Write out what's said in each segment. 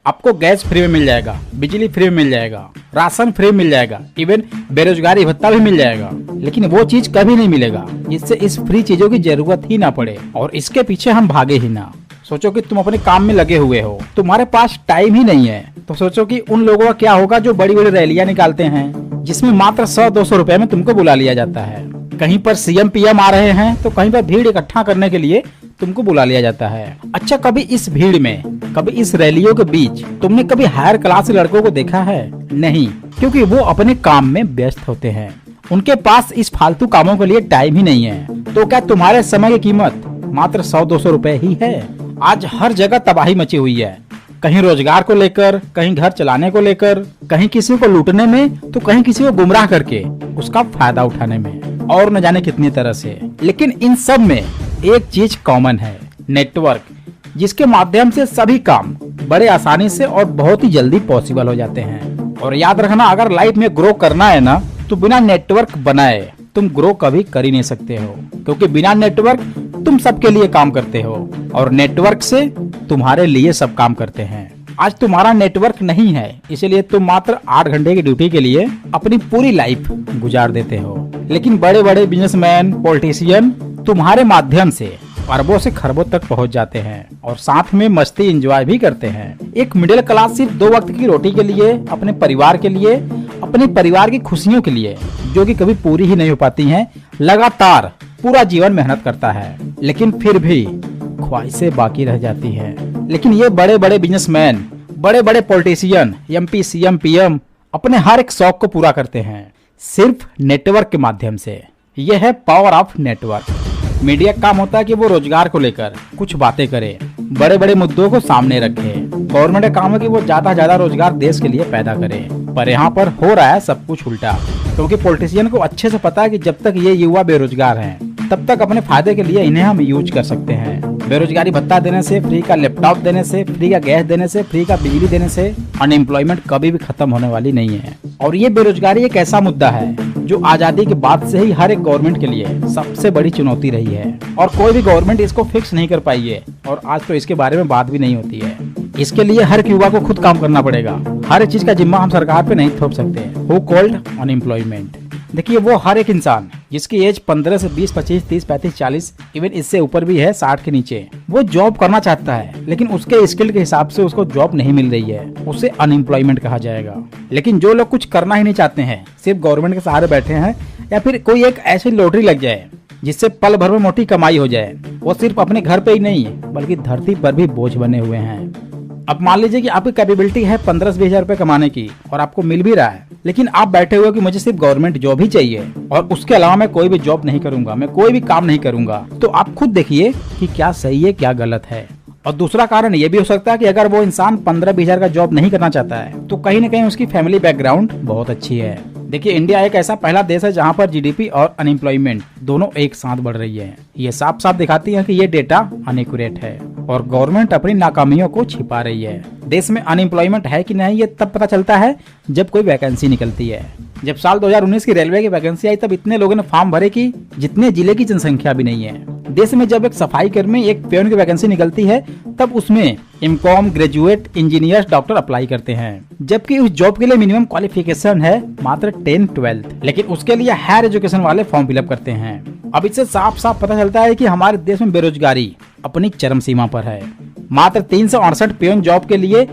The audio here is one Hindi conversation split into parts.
आपको गैस फ्री में मिल जाएगा, बिजली फ्री में मिल जाएगा, राशन फ्री में मिल जाएगा, इवन बेरोजगारी भत्ता भी मिल जाएगा। लेकिन वो चीज कभी नहीं मिलेगा जिससे इस फ्री चीजों की जरूरत ही ना पड़े और इसके पीछे हम भागे ही ना। सोचो कि तुम अपने काम में लगे हुए हो, तुम्हारे पास टाइम ही नहीं है, तो सोचो कि उन लोगों का क्या होगा जो बड़ी बड़ी रैलियां निकालते हैं जिसमें मात्र 100-200 रुपए में तुमको बुला लिया जाता है। कहीं पर सीएम पीएम आ रहे हैं तो कहीं पर भीड़ इकट्ठा करने के लिए तुमको बुला लिया जाता है। अच्छा, कभी इस भीड़ में, कभी इस रैलियों के बीच तुमने कभी हायर क्लास लड़कों को देखा है? नहीं, क्योंकि वो अपने काम में व्यस्त होते हैं, उनके पास इस फालतू कामों के लिए टाइम ही नहीं है। तो क्या तुम्हारे समय की कीमत मात्र 100-200 रुपए ही है? आज हर जगह तबाही मची हुई है, कहीं रोजगार को लेकर, कहीं घर चलाने को लेकर, कहीं किसी को लूटने में, तो कहीं किसी को गुमराह करके उसका फायदा उठाने में, और न जाने कितनी तरह से। लेकिन इन सब में एक चीज कॉमन है, नेटवर्क, जिसके माध्यम से सभी काम बड़े आसानी से और बहुत ही जल्दी पॉसिबल हो जाते हैं। और याद रखना, अगर लाइफ में ग्रो करना है ना, तो बिना नेटवर्क बनाए तुम ग्रो कभी कर ही नहीं सकते हो, क्योंकि बिना नेटवर्क तुम सबके लिए काम करते हो और नेटवर्क से तुम्हारे लिए सब काम करते हैं। आज तुम्हारा नेटवर्क नहीं है, इसलिए तुम मात्र 8 घंटे की ड्यूटी के लिए अपनी पूरी लाइफ गुजार देते हो। लेकिन बड़े बड़े बिजनेसमैन, पॉलिटिशियन तुम्हारे माध्यम से अरबों से खरबों तक पहुंच जाते हैं और साथ में मस्ती एंजॉय भी करते हैं। एक मिडिल क्लास सिर्फ 2 वक्त की रोटी के लिए, अपने परिवार के लिए, अपने परिवार की खुशियों के लिए, जो कि कभी पूरी ही नहीं हो पाती हैं, लगातार पूरा जीवन मेहनत करता है, लेकिन फिर भी ख्वाहिशें बाकी रह जाती हैं। लेकिन ये बड़े बड़े बिजनेसमैन, बड़े बड़े पॉलिटिशियन, एमपी, सीएम, पीएम अपने हर एक शौक को पूरा करते हैं सिर्फ नेटवर्क के माध्यम से। यह है पावर ऑफ नेटवर्क। मीडिया का काम होता है कि वो रोजगार को लेकर कुछ बातें करे, बड़े बड़े मुद्दों को सामने रखे। गवर्नमेंट का काम है कि वो ज्यादा से ज्यादा रोजगार देश के लिए पैदा करे, पर यहाँ पर हो रहा है सब कुछ उल्टा, क्योंकि पॉलिटिशियन को अच्छे से पता है कि जब तक ये युवा बेरोजगार हैं, तब तक अपने फायदे के लिए इन्हें हम यूज कर सकते हैं। बेरोजगारी भत्ता देने से, फ्री का लैपटॉप देने से, फ्री का गैस देने से, फ्री का बिजली देने से अनएम्प्लॉयमेंट कभी भी खत्म होने वाली नहीं है। और ये बेरोजगारी एक ऐसा मुद्दा है जो आजादी के बाद से ही हर एक गवर्नमेंट के लिए सबसे बड़ी चुनौती रही है और कोई भी गवर्नमेंट इसको फिक्स नहीं कर पाई है और आज तो इसके बारे में बात भी नहीं होती है। इसके लिए हर एक युवा को खुद काम करना पड़ेगा। हर एक चीज का जिम्मा हम सरकार पे नहीं थोप सकते। Who called unemployment? देखिए, वो हर एक इंसान जिसकी एज 15 से 20, 25, 30, 35, 40, इवन इससे ऊपर भी है, 60 के नीचे, वो जॉब करना चाहता है, लेकिन उसके स्किल के हिसाब से उसको जॉब नहीं मिल रही है, उसे अनएम्प्लॉयमेंट कहा जाएगा। लेकिन जो लोग कुछ करना ही नहीं चाहते हैं, सिर्फ गवर्नमेंट के सहारे बैठे हैं, या फिर कोई एक ऐसी लॉटरी लग जाए जिससे पल भर में मोटी कमाई हो जाए, वो सिर्फ अपने घर पे ही नहीं बल्कि धरती पर भी बोझ बने हुए हैं। अब मान लीजिए कि आपकी कैपेबिलिटी है 15 से 20 हजार रुपए कमाने की और आपको मिल भी रहा है, लेकिन आप बैठे हुए हो कि मुझे सिर्फ गवर्नमेंट जॉब ही चाहिए और उसके अलावा मैं कोई भी जॉब नहीं करूंगा, मैं कोई भी काम नहीं करूंगा। तो आप खुद देखिए कि क्या सही है, क्या गलत है। और दूसरा कारण ये भी हो सकता है कि अगर वो इंसान 15-20 हजार का जॉब नहीं करना चाहता है, तो कहीं ना कहीं उसकी फैमिली बैकग्राउंड बहुत अच्छी है। देखिए, इंडिया एक ऐसा पहला देश है जहां पर जीडीपी और अनएम्प्लॉयमेंट दोनों एक साथ बढ़ रही है। ये साफ साफ दिखाती है कि ये डेटा अनएक्यूरेट है और गवर्नमेंट अपनी नाकामियों को छिपा रही है। देश में अनएम्प्लॉयमेंट है कि नहीं, ये तब पता चलता है जब कोई वैकेंसी निकलती है। जब साल 2019 की रेलवे की वैकेंसी आई, तब इतने लोगों ने फॉर्म भरे कि जितने जिले की जनसंख्या भी नहीं है। देश में जब एक सफाई कर्मी, एक पेन की वैकेंसी निकलती है, तब उसमें MCom, graduate, engineer, doctor apply करते हैं, जबकि उस जॉब के लिए मिनिमम क्वालिफिकेशन है मात्र 10-12, लेकिन उसके लिए हायर एजुकेशन वाले फॉर्म फिलअप करते हैं। अब इससे साफ साफ पता चलता है कि हमारे देश में बेरोजगारी अपनी चरम सीमा पर है। मात्र 368 पेन जॉब के लिए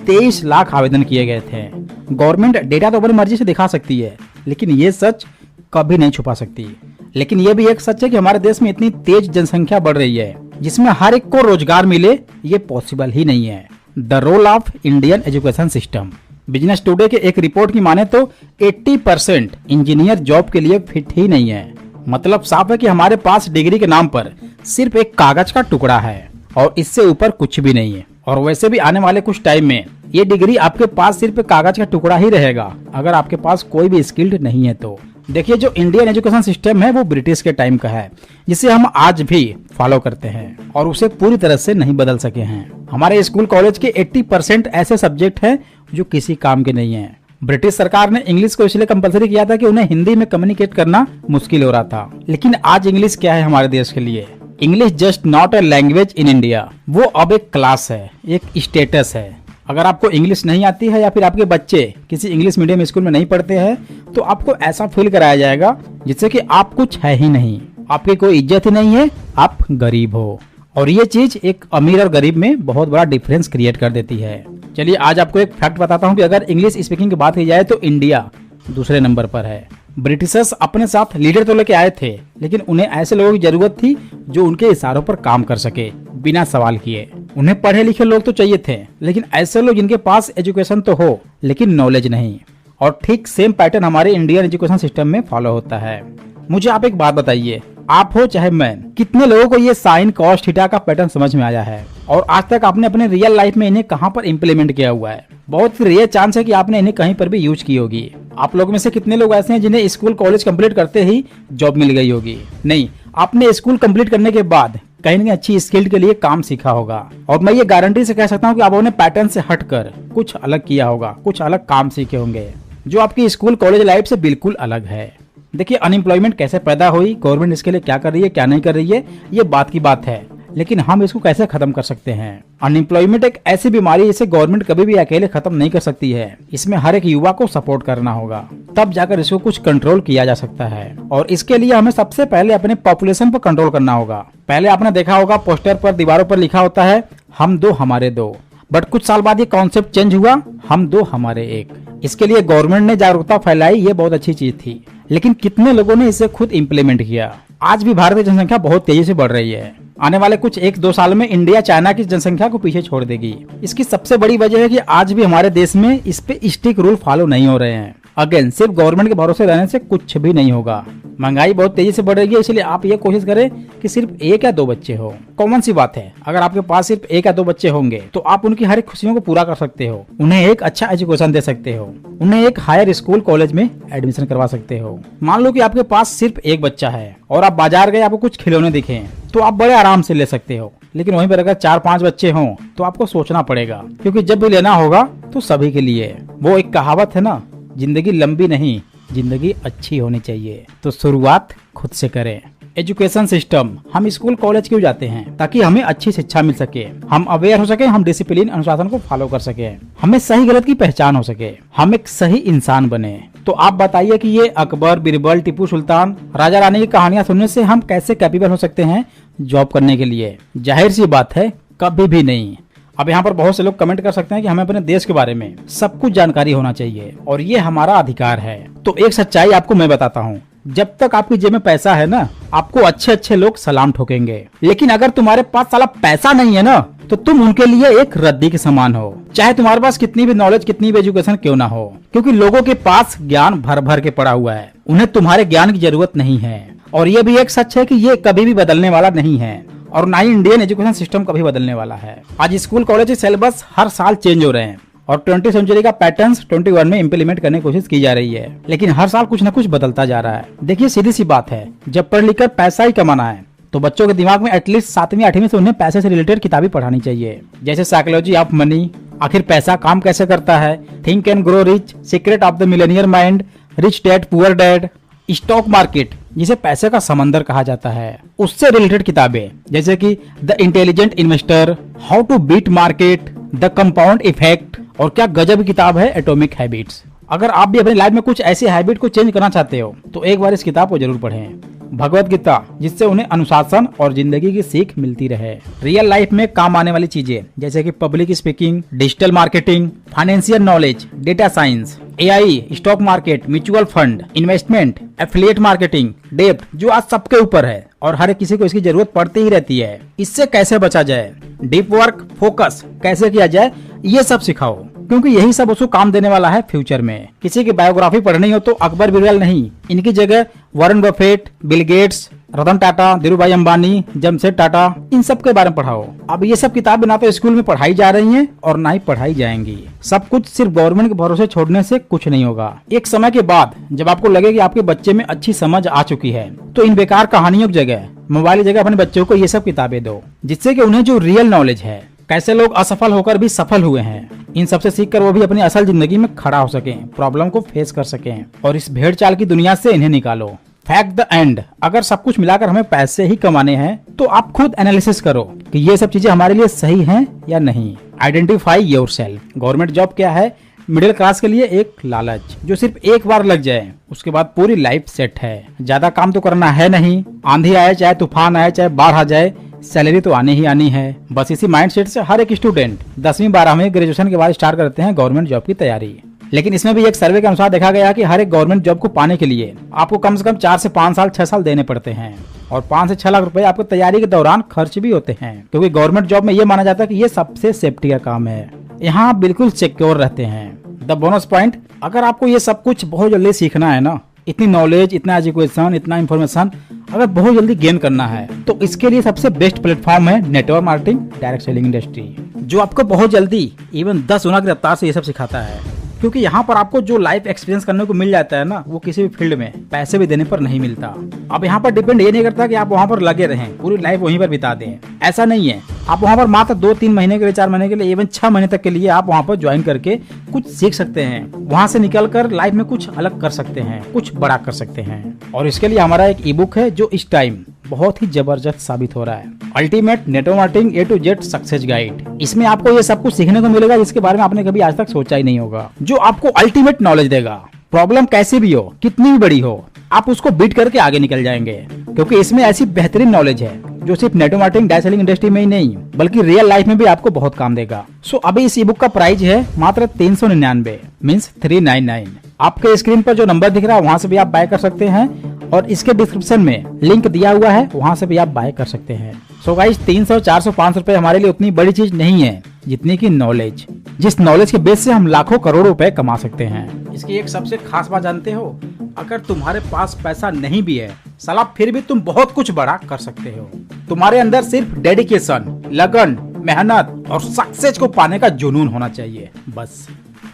23 लाख आवेदन किए गए थे। गवर्नमेंट डेटा तो अपनी मर्जी से दिखा सकती है, लेकिन ये सच कभी नहीं छुपा सकती। लेकिन ये भी एक सच है कि हमारे देश में इतनी तेज जनसंख्या बढ़ रही है जिसमें हर एक को रोजगार मिले, ये पॉसिबल ही नहीं है। The role of Indian education system. Business Today के एक रिपोर्ट की माने तो 80% इंजीनियर जॉब के लिए फिट ही नहीं है। मतलब साफ है कि हमारे पास डिग्री के नाम पर सिर्फ एक कागज का टुकड़ा है और इससे ऊपर कुछ भी नहीं है। और वैसे भी आने वाले कुछ टाइम में ये डिग्री आपके पास सिर्फ कागज का टुकड़ा ही रहेगा, अगर आपके पास कोई भी स्किल्ड नहीं है तो। देखिए, जो इंडियन एजुकेशन सिस्टम है वो ब्रिटिश के टाइम का है, जिसे हम आज भी फॉलो करते हैं और उसे पूरी तरह से नहीं बदल सके हैं। हमारे स्कूल कॉलेज के 80% ऐसे सब्जेक्ट हैं जो किसी काम के नहीं है। ब्रिटिश सरकार ने इंग्लिश को इसलिए कंपलसरी किया था कि उन्हें हिंदी में कम्युनिकेट करना मुश्किल हो रहा था। लेकिन आज इंग्लिश क्या है हमारे देश के लिए? English just not a language in India. वो अब एक क्लास है, एक स्टेटस है। अगर आपको इंग्लिश नहीं आती है या फिर आपके बच्चे किसी इंग्लिश मीडियम स्कूल में नहीं पढ़ते हैं तो आपको ऐसा फील कराया जाएगा जिससे कि आप कुछ है ही नहीं, आपकी कोई इज्जत ही नहीं है, आप गरीब हो। और ये चीज एक अमीर और गरीब में बहुत बड़ा डिफरेंस क्रिएट कर देती है। चलिए आज आपको एक फैक्ट बताता हूँ कि अगर इंग्लिश स्पीकिंग की बात की जाए तो इंडिया दूसरे नंबर पर है। ब्रिटिशर्स अपने साथ लीडर तो लेके आए थे, लेकिन उन्हें ऐसे लोगों की जरूरत थी जो उनके इशारों पर काम कर सके बिना सवाल किए। उन्हें पढ़े लिखे लोग तो चाहिए थे, लेकिन ऐसे लोग जिनके पास एजुकेशन तो हो लेकिन नॉलेज नहीं। और ठीक सेम पैटर्न हमारे इंडियन एजुकेशन सिस्टम में फॉलो होता है। मुझे आप एक बात बताइए, आप हो चाहे मैं, कितने लोगों को ये साइन कॉस थीटा का पैटर्न समझ में आया है और आज तक आपने अपने रियल लाइफ में इन्हें कहां पर इंप्लीमेंट किया हुआ है? बहुत रेयर चांस है कि आपने इन्हें कहीं पर भी यूज की होगी। आप लोगों में से कितने लोग ऐसे हैं जिन्हें स्कूल कॉलेज कंप्लीट करते ही जॉब मिल गई होगी? नहीं, आपने स्कूल कंप्लीट करने के बाद कहीं न कहीं अच्छी स्किल के लिए काम सीखा होगा। और मैं ये गारंटी से कह सकता हूँ कि आपने पैटर्न से हटकर कुछ अलग किया होगा, कुछ अलग काम सीखे होंगे जो आपकी स्कूल कॉलेज लाइफ से बिल्कुल अलग है। देखिए, अनएम्प्लॉयमेंट कैसे पैदा हुई, गवर्नमेंट इसके लिए क्या कर रही है, क्या नहीं कर रही है, ये बात की बात है, लेकिन हम इसको कैसे खत्म कर सकते हैं? अनएम्प्लॉयमेंट एक ऐसी बीमारी है जिसे गवर्नमेंट कभी भी अकेले खत्म नहीं कर सकती है। इसमें हर एक युवा को सपोर्ट करना होगा, तब जाकर इसको कुछ कंट्रोल किया जा सकता है। और इसके लिए हमें सबसे पहले अपने पॉपुलेशन पर कंट्रोल करना होगा। पहले आपने देखा होगा पोस्टर पर, दीवारों पर लिखा होता है हम दो हमारे दो, बट कुछ साल बाद ये कॉन्सेप्ट चेंज हुआ, हम दो हमारे एक। इसके लिए गवर्नमेंट ने जागरूकता फैलाई, ये बहुत अच्छी चीज थी, लेकिन कितने लोगों ने इसे खुद इम्प्लीमेंट किया? आज भी भारत की जनसंख्या बहुत तेजी से बढ़ रही है। आने वाले कुछ 1-2 साल में इंडिया चाइना की जनसंख्या को पीछे छोड़ देगी। इसकी सबसे बड़ी वजह है कि आज भी हमारे देश में इस पे स्ट्रिक्ट रूल फॉलो नहीं हो रहे हैं। अगेन, सिर्फ गवर्नमेंट के भरोसे रहने से कुछ भी नहीं होगा। महंगाई बहुत तेजी से बढ़ रही है, इसलिए आप ये कोशिश करें कि सिर्फ 1 या 2 बच्चे हो। कॉमन सी बात है, अगर आपके पास सिर्फ 1 या 2 बच्चे होंगे तो आप उनकी हर एक खुशियों को पूरा कर सकते हो, उन्हें एक अच्छा एजुकेशन दे सकते हो, उन्हें एक हायर स्कूल कॉलेज में एडमिशन करवा सकते हो। मान लो कि आपके पास सिर्फ 1 बच्चा है और आप बाजार गए, आपको कुछ खिलौने दिखे तो आप बड़े आराम से ले सकते हो, लेकिन वहीं पर अगर 4-5 बच्चे हों तो आपको सोचना पड़ेगा, क्योंकि जब भी लेना होगा तो सभी के लिए। वो एक कहावत है ना, जिंदगी लंबी नहीं, जिंदगी अच्छी होनी चाहिए। तो शुरुआत खुद से करें। एजुकेशन सिस्टम, हम स्कूल कॉलेज क्यों जाते हैं? ताकि हमें अच्छी शिक्षा मिल सके, हम अवेयर हो सके, हम डिसिप्लिन अनुशासन को फॉलो कर सके, हमें सही गलत की पहचान हो सके, हम एक सही इंसान बने। तो आप बताइए कि ये अकबर, बीरबल, टीपू सुल्तान, राजा रानी की कहानियां सुनने से हम कैसे कैपेबल हो सकते हैं जॉब करने के लिए? जाहिर सी बात है, कभी भी नहीं। अब यहाँ पर बहुत से लोग कमेंट कर सकते हैं कि हमें अपने देश के बारे में सब कुछ जानकारी होना चाहिए और ये हमारा अधिकार है। तो एक सच्चाई आपको मैं बताता हूँ, जब तक आपकी जेब में पैसा है ना, आपको अच्छे अच्छे लोग सलाम ठोकेंगे, लेकिन अगर तुम्हारे पास साला पैसा नहीं है ना, तो तुम उनके लिए एक रद्दी के समान हो, चाहे तुम्हारे पास कितनी भी नॉलेज, कितनी भी एजुकेशन क्यों ना हो। क्योंकि लोगों के पास ज्ञान भर भर के पड़ा हुआ है, उन्हें तुम्हारे ज्ञान की जरूरत नहीं है। और ये भी एक सच है कि ये कभी भी बदलने वाला नहीं है, और ना ही इंडियन एजुकेशन सिस्टम कभी बदलने वाला है। आज स्कूल कॉलेज के सिलेबस हर साल चेंज हो रहे हैं और 20वीं सेंचुरी का पैटर्न्स 21 में इंप्लीमेंट करने की कोशिश की जा रही है, लेकिन हर साल कुछ न कुछ बदलता जा रहा है। देखिए, सीधी सी बात है, जब पढ़ लिख कर पैसा ही कमाना है तो बच्चों के दिमाग में एटलीस्ट 7वीं 8वीं से उन्हें पैसे से रिलेटेड किताबें पढ़ानी चाहिए, जैसे साइकोलॉजी ऑफ मनी, आखिर पैसा काम कैसे करता है, think and grow rich, secret of the Millionaire mind, rich dad poor dad, stock market जिसे पैसे का समंदर कहा जाता है, उससे रिलेटेड किताबें जैसे कि the intelligent investor, how to beat market, the compound effect, और क्या गजब की किताब है एटॉमिक हैबिट्स। अगर आप भी अपनी लाइफ में कुछ ऐसी हैबिट को चेंज करना चाहते हो तो एक बार इस किताब को जरूर पढ़ें, भगवत गीता, जिससे उन्हें अनुशासन और जिंदगी की सीख मिलती रहे। रियल लाइफ में काम आने वाली चीजें जैसे कि public speaking, digital marketing, financial knowledge, data science, AI, stock market, mutual fund, investment, affiliate marketing, डेब्ट, जो आज सबके ऊपर है और हर किसी को इसकी जरूरत पड़ती ही रहती है। इससे कैसे बचा जाए, डीप वर्क, फोकस कैसे किया जाए, ये सब सिखाओ, क्योंकि यही सब उसको काम देने वाला है फ्यूचर में। किसी की बायोग्राफी पढ़नी हो तो अकबर बीरबल नहीं, इनकी जगह Warren Buffett, Bill Gates, Ratan Tata, Dhirubhai Ambani, Jamshed Tata, इन सब के बारे में पढ़ाओ। अब ये सब किताबें ना तो स्कूल में पढ़ाई जा रही हैं और ना ही पढ़ाई जाएंगी। सब कुछ सिर्फ गवर्नमेंट के भरोसे छोड़ने से कुछ नहीं होगा। एक समय के बाद जब आपको लगे कि आपके बच्चे में अच्छी समझ आ चुकी है तो इन बेकार कहानियों की जगह, मोबाइल की जगह अपने बच्चों को ये सब किताबें दो, जिससे कि उन्हें जो रियल नॉलेज है, कैसे लोग असफल होकर भी सफल हुए हैं, इन सबसे सीखकर वो भी अपनी असल जिंदगी में खड़ा हो सकें, प्रॉब्लम को फेस कर सकें और इस भेड़ चाल की दुनिया से इन्हें निकालो। फैक्ट द एंड, अगर सब कुछ मिलाकर हमें पैसे ही कमाने हैं तो आप खुद एनालिसिस करो कि ये सब चीजें हमारे लिए सही हैं या नहीं। Identify yourself. गवर्नमेंट जॉब क्या है? मिडिल क्लास के लिए एक लालच जो सिर्फ एक बार लग जाए उसके बाद पूरी लाइफ सेट है। ज्यादा काम तो करना है नहीं, आंधी आए चाहे तूफान आए चाहे बाढ़ आ जाए, सैलरी तो आनी ही आनी है। बस इसी माइंडसेट से हर एक स्टूडेंट 10वीं 12वीं ग्रेजुएशन के बाद स्टार्ट करते हैं गवर्नमेंट जॉब की तैयारी। लेकिन इसमें भी एक सर्वे के अनुसार देखा गया कि हर एक गवर्नमेंट जॉब को पाने के लिए आपको कम से कम 4 से 5 साल 6 साल देने पड़ते हैं और 5 से 6 लाख रुपए आपको तैयारी के दौरान खर्च भी होते हैं, क्योंकि गवर्नमेंट जॉब में ये माना जाता है कि ये सबसे सेफ्टी का काम है। यहाँ आप बिल्कुल सिक्योर रहते हैं। द बोनस पॉइंट, अगर आपको ये सब कुछ बहुत जल्दी सीखना है ना, इतनी नॉलेज, इतना एजुकेशन, इतना इन्फॉर्मेशन अगर बहुत जल्दी गेन करना है तो इसके लिए सबसे बेस्ट प्लेटफॉर्म है network marketing direct selling industry, जो आपको बहुत जल्दी इवन 10 गुना की रफ्तार से ये सब सिखाता है। क्योंकि यहाँ पर आपको जो लाइफ एक्सपीरियंस करने को मिल जाता है ना, वो किसी भी फील्ड में पैसे भी देने पर नहीं मिलता। अब यहाँ पर डिपेंड ये नहीं करता कि आप वहाँ पर लगे रहें, पूरी लाइफ वहीं पर बिता दें, ऐसा नहीं है। आप वहाँ पर मात्र 2-3 महीने के लिए, 4 महीने के लिए, इवन 6 महीने तक के लिए आप वहाँ पर ज्वाइन करके कुछ सीख सकते हैं। वहाँ से निकल कर लाइफ में कुछ अलग कर सकते हैं, कुछ बड़ा कर सकते हैं। और इसके लिए हमारा एक ई बुक है जो इस टाइम बहुत ही जबरदस्त साबित हो रहा है, ultimate network marketing A to Z success guide. इसमें आपको ये सब कुछ सीखने को मिलेगा जिसके बारे में आपने कभी आज तक सोचा ही नहीं होगा, जो आपको अल्टीमेट नॉलेज देगा। प्रॉब्लम कैसी भी हो, कितनी भी बड़ी हो, आप उसको बीट करके आगे निकल जाएंगे, क्योंकि इसमें ऐसी बेहतरीन नॉलेज है जो सिर्फ network marketing direct selling industry में ही नहीं बल्कि रियल लाइफ में भी आपको बहुत काम देगा। सो अभी इस ई बुक का प्राइस है मात्र 399 मीन्स 399। आपके स्क्रीन पर जो नंबर दिख रहा है वहां से भी आप बाय कर सकते हैं और इसके डिस्क्रिप्शन में लिंक दिया हुआ है, वहां से भी आप बाय कर सकते हैं। सो गाइस 300, 400, 500 रुपए हमारे लिए उतनी बड़ी चीज नहीं है जितनी की नॉलेज, जिस नॉलेज के बेस से हम लाखों करोड़ों रुपए कमा सकते हैं। इसकी एक सबसे खास बात जानते हो, अगर तुम्हारे पास पैसा नहीं भी है साला, फिर भी तुम बहुत कुछ बड़ा कर सकते हो। तुम्हारे अंदर सिर्फ डेडिकेशन, लगन, मेहनत और सक्सेस को पाने का जुनून होना चाहिए, बस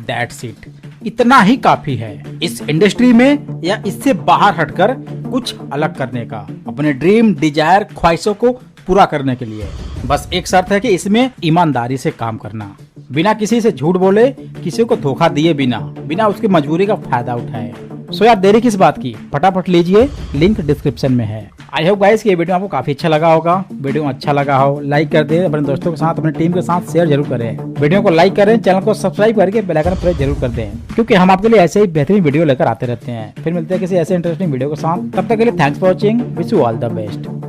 दैट्स इट। इतना ही काफी है इस इंडस्ट्री में या इससे बाहर हटकर कुछ अलग करने का, अपने ड्रीम, डिजायर, ख्वाहिशों को पूरा करने के लिए। बस एक शर्त है कि इसमें ईमानदारी से काम करना, बिना किसी से झूठ बोले, किसी को धोखा दिए बिना उसकी मजबूरी का फायदा उठाए। सो यार देरी किस बात की, फटाफट लीजिए, लिंक डिस्क्रिप्शन में है। आई होप गाइस कि ये वीडियो आपको काफी अच्छा लगा होगा। वीडियो अच्छा लगा हो लाइक कर दे, अपने दोस्तों के साथ, अपने टीम के साथ शेयर जरूर करें। वीडियो को लाइक करें, चैनल को सब्सक्राइब करके बेल आइकन प्रेस जरूर कर दें, क्योंकि हम आपके लिए ऐसे ही बेहतरीन वीडियो लेकर आते रहते हैं। फिर मिलते हैं किसी ऐसे इंटरेस्टिंग वीडियो के साथ, तब तक के लिए thanks for watching, wish you all the best.